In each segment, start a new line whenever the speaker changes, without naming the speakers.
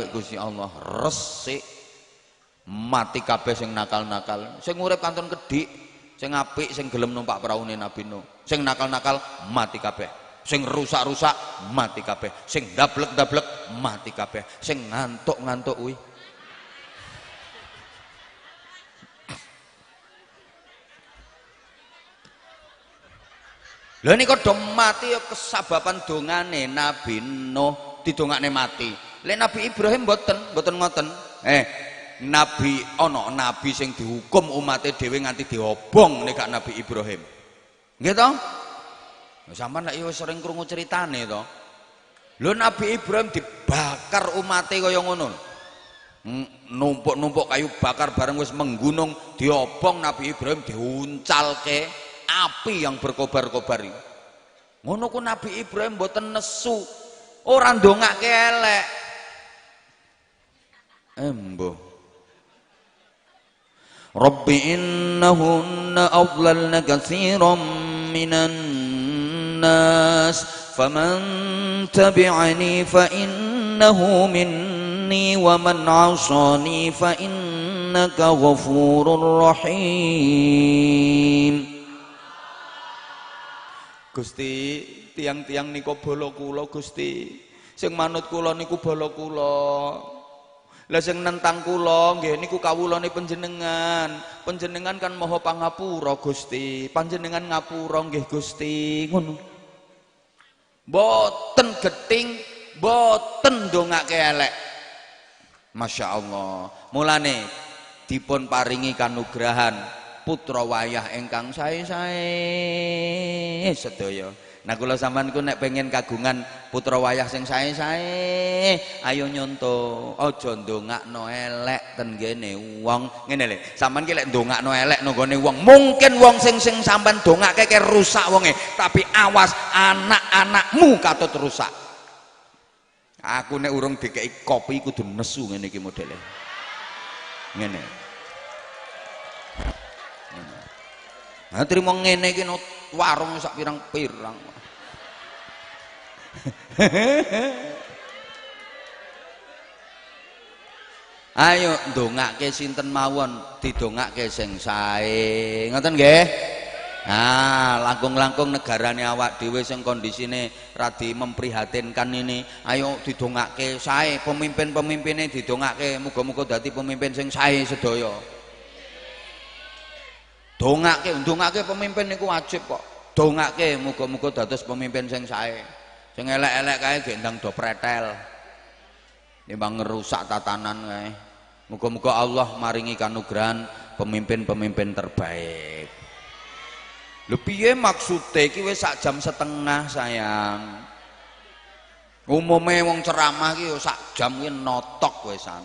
Gusti Allah resik mati kabeh sing nakal-nakal, sing urip kanton kedhik, sing apik sing gelem numpak praune Nabi Nuh, sing nakal-nakal mati kabeh, sing rusak-rusak mati kabeh, sing dablek-dablek mati kabeh, sing ngantuk-ngantuk kuwi lha niku do mati ya kesababan dongane Nabi Nuh didongakne mati. Lek Nabi Ibrahim mboten ngoten. Nabi ana nabi sing dihukum umate dhewe nganti diobong nek gak Nabi Ibrahim. Nggih to? Sampeyan lek wis sering krungu critane to. Lho Nabi Ibrahim dibakar umate kaya ngono. Numpuk-numpuk kayu bakar bareng wis menggunung diobong Nabi Ibrahim diuncalke api yang berkobar-kobar. Ngono ku Nabi Ibrahim mboten nesu. Ora ndongake elek. Embo Rabbi innahunna adlalna katsiran minan nas faman tabi'ani fa innahu minni wa man 'asani fa innaka ghafurur rahim. Gusti, tiang-tiang niku bala kula Gusti, sing manut kula niku bala kula. Lah sing nentang kula nggih niku kawulane panjenengan. Panjenengan kan Maha Pangapura Gusti. Panjenengan ngapura nggih Gusti. Ngono. Boten geting, boten ndongake elek. Masya Allah. Mulane dipun paringi kanugrahan putra wayah ingkang sae-sae sedaya. Nah kula sampean ku nek pengen kagungan putra wayah sing sae-sae, ayo nyonto, aja ndongakno elek ten ngene wong. Ngene lho, sampean ki lek ndongakno elek nang gone wong, mungkin wong sing sampean dongake ke rusak wonge, tapi awas anak-anakmu katut rusak. Aku nek urung dikeki kopi kudu nesu ngene iki modele. Ngene. Nah trimo ngene iki warung sak pirang-pirang. Ayo ndongake sinten mawon didongake sing sae. Ngoten nggih? Nah, langkung-langkung negarane awak dhewe sing kondisine radi memprihatinkan ini. Ayo didongake sae, pemimpin-pemimpine didongake muga-muga dadi pemimpin sing sae sedaya. Ndongake pemimpin niku wajib kok. Dongake muga-muga dados pemimpin sing sae. Sing elek-elek kae gendang do pretel. Nimbang ngerusak tatanan kae. Muga-muga Allah maringi kanugrahan pemimpin-pemimpin terbaik. Lho piye maksude iki wis sak jam setengah sayang. Umume wong ceramah ki sak jam ki notok wisan.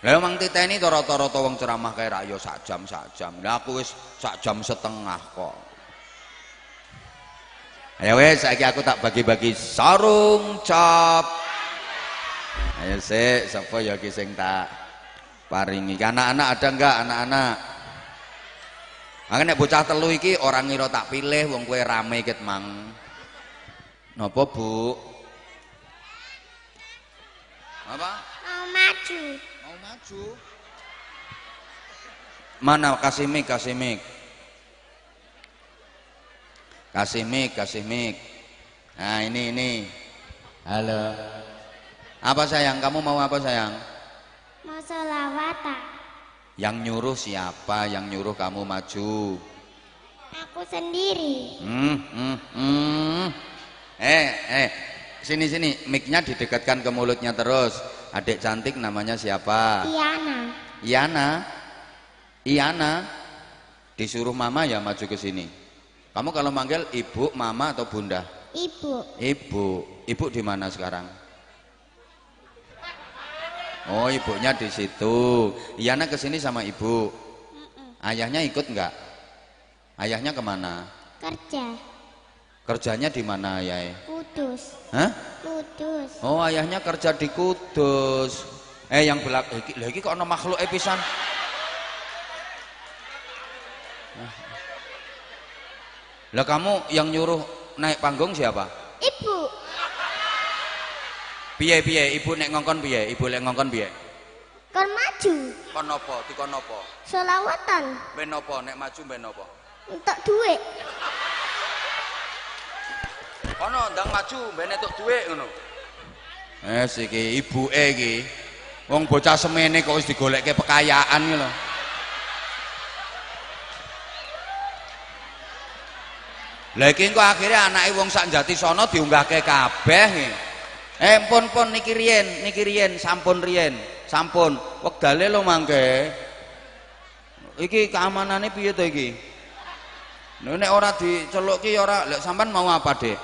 Lah mang titeni to rata-rata wong ceramah kae ra yo sak jam. Lah aku wis sak jam setengah kok. Ayo wes saiki aku tak bagi-bagi sarung cap. Ayo sik sapa ya ki sing tak paringi. Anak-anak ada enggak anak-anak? Mangke nek bocah telu iki orang ngira tak pilih wong kowe rame ket mang. Napa, Bu? Apa?
Mau maju.
Mau maju? Mana kasih mic. Kasih mic. Nah, ini. Halo. Apa sayang? Kamu mau apa sayang?
Mau sholawatan.
Yang nyuruh siapa? Yang nyuruh kamu maju?
Aku sendiri.
Sini. Mic-nya didekatkan ke mulutnya terus. Adik cantik namanya siapa? Iana. Disuruh mama ya maju ke sini. Kamu kalau manggil ibu, mama atau bunda? Ibu di mana sekarang? Oh, ibunya di situ. Iana ke sini sama ibu. Ayahnya ikut enggak? Ayahnya kemana?
Kerja.
Kerjanya di mana ayah?
Kudus.
Hah?
Kudus.
Oh, ayahnya kerja di Kudus. Yang lagi kok ana makhluk pisan. Lah kamu yang nyuruh naik panggung siapa?
Ibu.
Piye ibu nek ngongkon piye? Ibu lek ngongkon piye?
Kon maju.
Kon napa? Dikon napa?
Selawatan.
Ben napa nek maju ben napa?
Untuk duit.
Ono ndang maju ben entuk dhuwit ngono. Iki ibuke iki. Wong bocah semene kok wis digolekke pekayaan iki lho. Lah iki engko akhire anake wong sak Jatisana diunggahke kabeh iki. Pun niki riyen, sampun riyen, sampun. Wektale lho mangke. Iki keamanane piye to iki? Nek ora diceluk ki ora, lek sampean mau apa, Dek?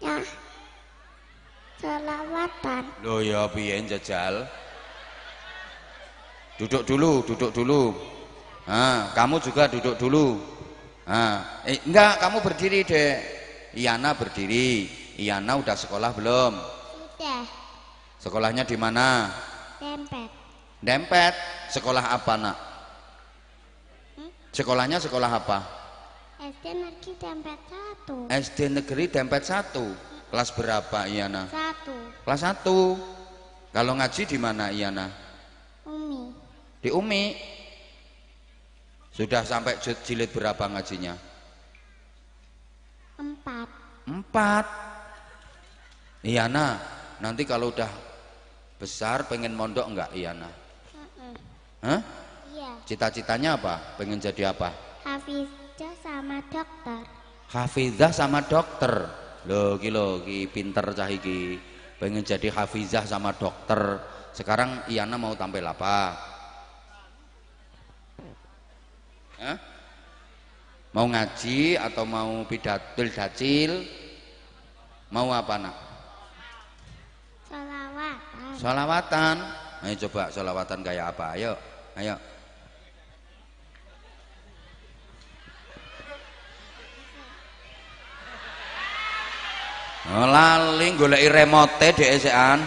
Ya. Selawatan.
Loh ya piye jajal? Duduk dulu. Kamu juga duduk dulu. Enggak, kamu berdiri, Dek. Iyana berdiri. Iyana udah sekolah belum?
Sudah.
Sekolahnya di mana?
Dempet.
Dempet. Sekolah apa, Nak? Sekolahnya sekolah apa?
SD Negeri Dempet 1.
SD Negeri Dempet 1. Kelas berapa, Iyana?
1.
Kelas 1. Kalau ngaji di mana, Iyana?
Umi.
Di Umi. Sudah sampai jilid berapa ngajinya? 4. Iyana, nanti kalau udah besar pengen mondok enggak, Iyana? Hah?
Iya.
Cita-citanya apa? Pengen jadi apa?
Hafizah sama dokter.
Hafizah sama dokter. Loh ki pinter cah iki. Pengen jadi hafizah sama dokter. Sekarang Iyana mau tampil apa? Hah? Mau ngaji atau mau pidatil dacil? Mau apa, Nak?
Selawatan.
Sholawatan. Ayo coba sholawatan kayak apa? Ayo. Lali goleki remote dhesekan.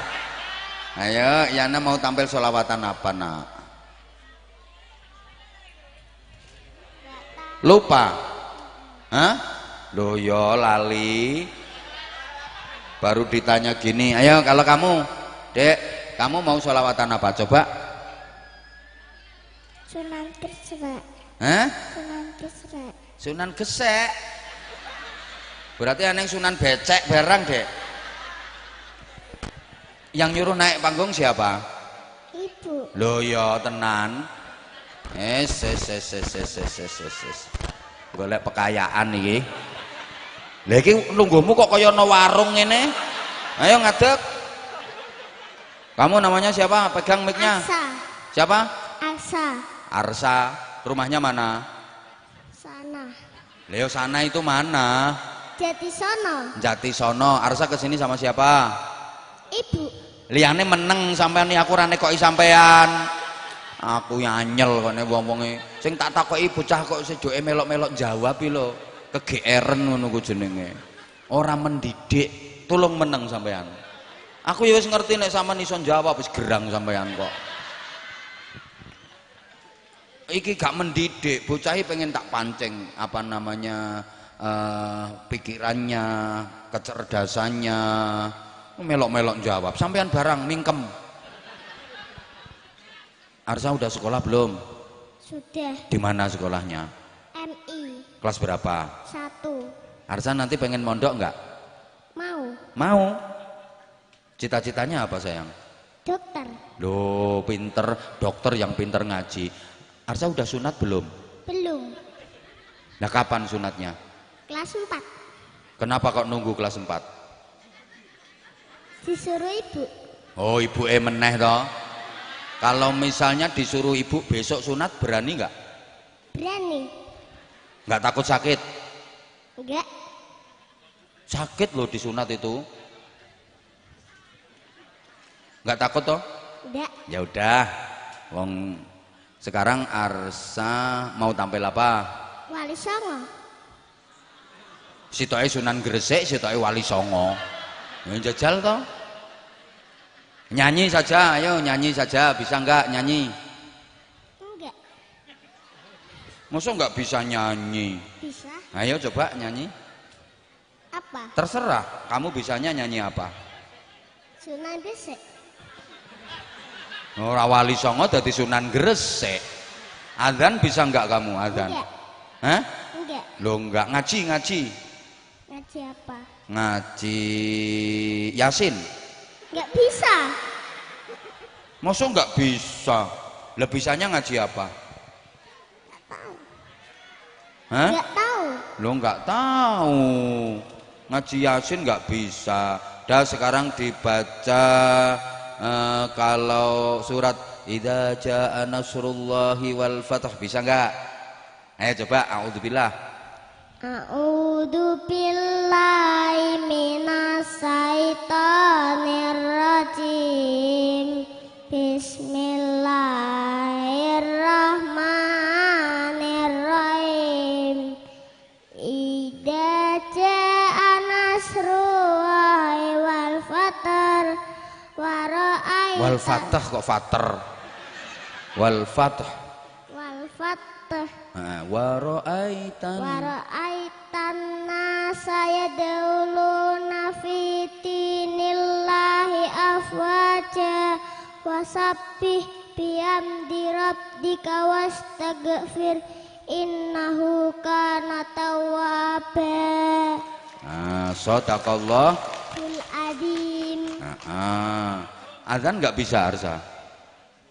Ayo, Yana mau tampil sholawatan apa, Nak? Lupa. Hah? Loh ya lali. Baru ditanya gini. Ayo kalau kamu, Dek, kamu mau sholawatan apa? Coba.
Sunan Gesek.
Hah?
Sunan Gesek.
Sunan Gesek. Berarti aneh Sunan becek barang, Dek. Yang nyuruh naik panggung siapa?
Ibu.
Loh ya tenan. Golek pekayaan iki. Lah iki lungguhmu kok kaya ana warung ngene. Ayo ngadeg. Kamu namanya siapa? Pegang mic-nya.
Arsa.
Siapa?
Arsa.
Arsa. Rumahnya mana?
Sana.
Leo sana itu mana?
Jatisana.
Jatisono. Arsa kesini sama siapa?
Ibu.
Liyane meneng sampean nih aku rane kok sampean. Aku nyanyel kene wong-wonge. Sing tak takoki bocah kok sejoke melok-melok jawab iki lho. Kegeeren ngono ku jenenge. Ora mendidik, tulung meneng sampean. Aku ya wis ngerti nek sampean iso jawab wis gerang sampean kok. Iki gak mendidik, bocah iki pengen tak pancing apa namanya pikirannya, kecerdasannya. Melok-melok jawab, sampean barang mingkem. Arsa udah sekolah belum?
Sudah.
Di mana sekolahnya?
MI.
Kelas berapa?
1.
Arsa nanti pengen mondok enggak?
Mau.
Mau. Cita-citanya apa sayang?
Dokter.
Loh pinter, dokter yang pinter ngaji. Arsa udah sunat belum?
Belum.
Nah kapan sunatnya?
Kelas 4.
Kenapa kok nunggu kelas 4?
Disuruh ibu.
Oh ibu meneh toh. Kalau misalnya disuruh ibu besok sunat berani nggak?
Berani.
Nggak takut sakit?
Enggak.
Sakit loh disunat itu. Nggak takut toh?
Enggak.
Ya udah. Wong sekarang Arsa mau tampil apa?
Wali Songo.
Sitoke Sunan Gresik, sitoke Wali Songo. Ya jajal toh. Nyanyi saja, ayo nyanyi saja, bisa enggak nyanyi?
Enggak.
Masa enggak bisa nyanyi?
Bisa.
Ayo coba nyanyi.
Apa Apa?
Terserah, kamu bisanya nyanyi apa?
Sunan Gresik.
Ora Wali Songo dadi Sunan Gresik. Adzan bisa enggak kamu adzan?
Enggak.
Hah?
Enggak.
Loh enggak, ngaji.
Ngaji apa?
Ngaji Yasin.
Enggak bisa.
Masa enggak bisa? Lah bisanya ngaji apa?
Enggak tahu.
Hah?
Enggak tahu.
Lo enggak tahu. Ngaji Yasin enggak bisa. Dah sekarang dibaca kalau surat Idza jaa nasrullahi wal fath bisa enggak? Ayo coba a'udzubillah.
A'udzu billahi minas syaitonir rajim. Bismillahirrahmanirrahim. Idza jaa nasrullahi wal fath wa ra'aita
Wal fath kok fater. Wal fath.
wal fath
Wa ra'aitan.
wa ra'aitan nasa yadkhuluna fi dinillahi afwaja wasabbih bihamdi rabbika wastaghfir innahu kana tawwaba.
Shadaqallah.
Bil adim.
Adzan nggak bisa Arsa?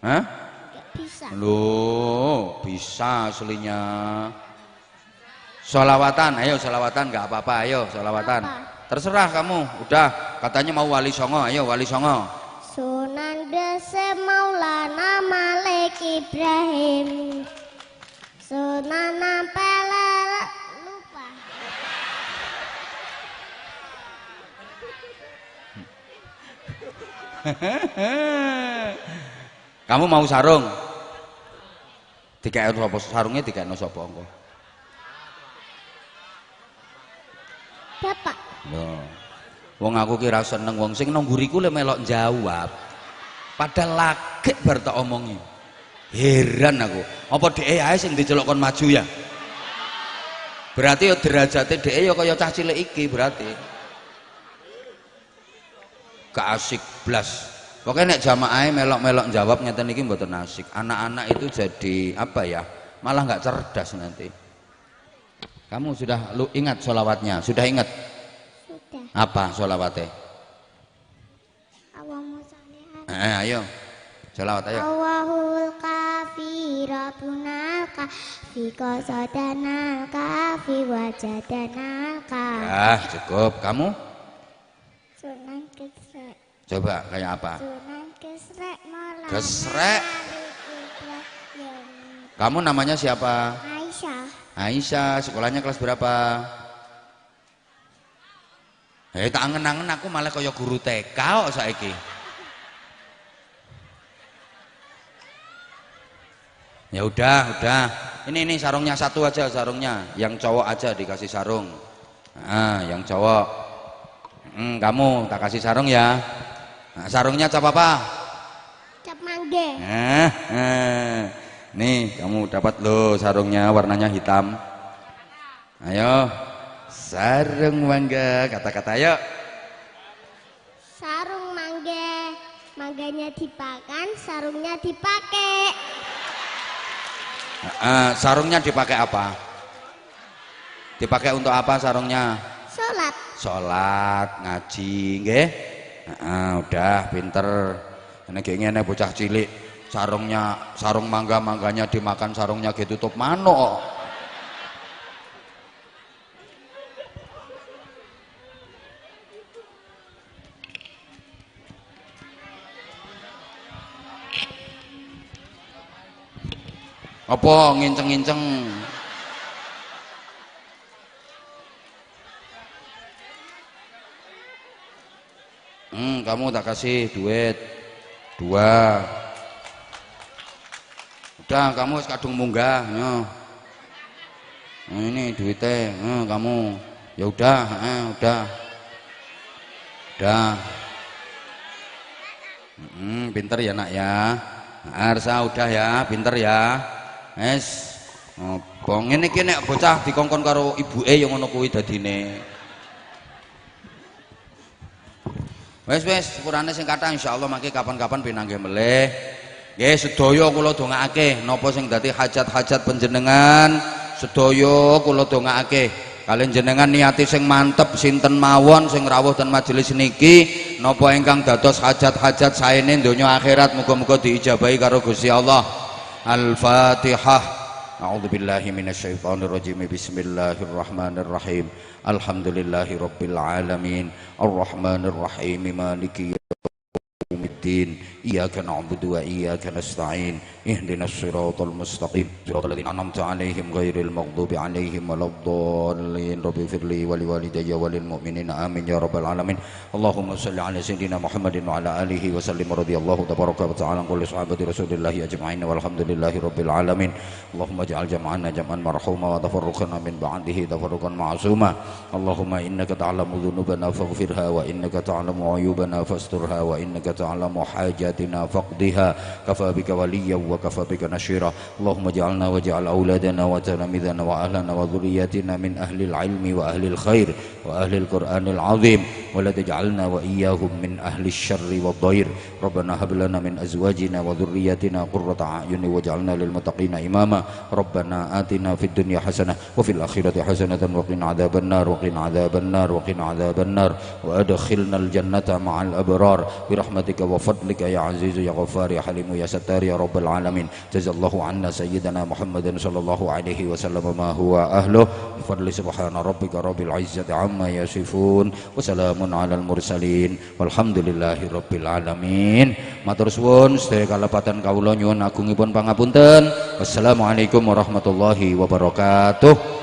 Hah?
Gak bisa.
Loh, bisa aslinya. Sholawatan, ayo sholawatan nggak apa-apa, ayo sholawatan.
Apa?
Terserah kamu, udah katanya mau Wali Songo, ayo Wali Songo.
Sunan Gresik Maulana Malik Ibrahim. Sunan Ampel lupa.
Kamu mau sarung? Dikae sapa sarungnya dikae sapa engko?
Bapak.
Loh. Wong aku kira seneng wong sing nang nguriku le melok jawab. Padahal lagek bar tak omongi. Heran aku. Apa dhek ae sing diceluk kon maju ya? Berarti ya derajate dhek ya kaya cah cilik iki berarti. Gak asik blas. Pokoknya nek jamaah melok-melok jawab ngeten iki mboten asik. Anak-anak itu jadi apa ya? Malah nggak cerdas nanti. Kamu sudah lu ingat sholawatnya? Sudah ingat?
Sudah.
Apa sholawatnya?
Allahumma sholli ala.
Ayo. Sholawat ayo.
Allahul kafi rabbunal kafi qasadanal kafi wajadanal kafi.
Ya, cukup. Kamu?
Sunan Gresik.
Coba kayak apa?
Sunan Gresik Maulana
Gesrek.
Malik Ibrahim.
Kamu namanya siapa?
Aisyah.
Aisyah. Sekolahnya kelas berapa? Tak angen-angen aku malah kaya guru TK kok saiki. Ya udah. Ini sarungnya satu aja sarungnya. Yang cowok aja dikasih sarung. Nah, yang cowok. Kamu tak kasih sarung ya. Nah, sarungnya cap apa?
Cap mangga.
Nih kamu dapat loh sarungnya warnanya hitam. Ayo sarung mangga kata-kata ayo.
Sarung mangga. Mangganya dipakan, sarungnya dipakai.
Sarungnya dipakai apa? Dipakai untuk apa sarungnya?
Sholat.
Sholat, ngaji, nggih. Udah pinter. Ini kayaknya bocah cilik sarung mangganya dimakan sarungnya gitu tutup manuk. Apa nginceng-nginceng? Kamu tak kasih duit 2. Udah kamu kadung munggah nah, ini duitnya kamu ya udah pinter ya nak ya. Arsa udah ya pinter ya. Bong ini nek bocah dikongkon karo ibuke yang ngono kuwi dadine. Wis sepurane sing kathah insyaallah mangke kapan-kapan pinanggih melih. Nggih sedaya kula dongakake napa sing dadi hajat-hajat panjenengan sedaya kula dongakake. Kalian jenengan niati sing mantep sinten mawon sing rawuh ten majelis niki napa ingkang dados hajat-hajat saene donya akhirat muga-muga diijabahi karo Gusti Allah. Al-Fatihah. A'udzubillahi minasyaitonirrajim. Bismillahirrahmanirrahim. Alhamdulillahirabbil alamin. Arrahmanirrahim. Maliki yaumiddin. Iyyaka na'budu wa iyyaka nasta'in. Ihdinas siratal mustaqim. Siratal ladzina an'amta 'alaihim ghairil maghdubi 'alaihim waladdallin. Rabbi firli wa liwalidayya walil mu'minina amin ya rabbal alamin. Allahumma shalli 'ala sayyidina Muhammadin wa 'ala alihi wa sallim radhiyallahu tabaraka wa ta'ala an kulli sahabati Rasulillah ajma'in walhamdulillahi rabbil alamin. Allahumma ij'al jam'ana jam'an marhuma wa tafarruqana min ba'dihi tafarruqan ma'suma. Allahumma innaka ta'lamu dhunubana faghfirha wa innaka ta'lamu 'uyubana fasturha wa innaka ta'lamu hajatina faqdiha kafa bika waliyyan wa kafa bika nashira. Allahumma ij'alna waj'al auladana wa talamidana wa ahlana wa dhurriyyatina min ahli al-'ilmi wa ahli al-khair wa ahli al-Qur'anil 'azim wa la taj'alna wa iyyahum min ahli asy-syarri wad-dhair. Rabbana hab lana min azwajina wa dhurriyyatina qurrata a'yun waj'alna lil muttaqina imama. Rabbana atina fid dunya hasanah wa fil akhirati hasanatan wa qina adzabannar wa qina adzabannar wa qina adzabannar wa adkhilnal jannata ma'al abrar bi rahmatika wa fadlika ya azizu ya ghaffar ya halimu ya sattar ya rabbal alamin. Jazallahu anna sayyidina Muhammadin sallallahu alaihi wasallam ma huwa ahluh bi fadli subhana rabbika rabbil izzati amma yasifun wa salamun alal mursalin walhamdulillahi rabbil alamin. Matur suwun sedaya kalepatan kawula nyuwun agungipun pangapunten. Wassalamualaikum warahmatullahi wabarakatuh.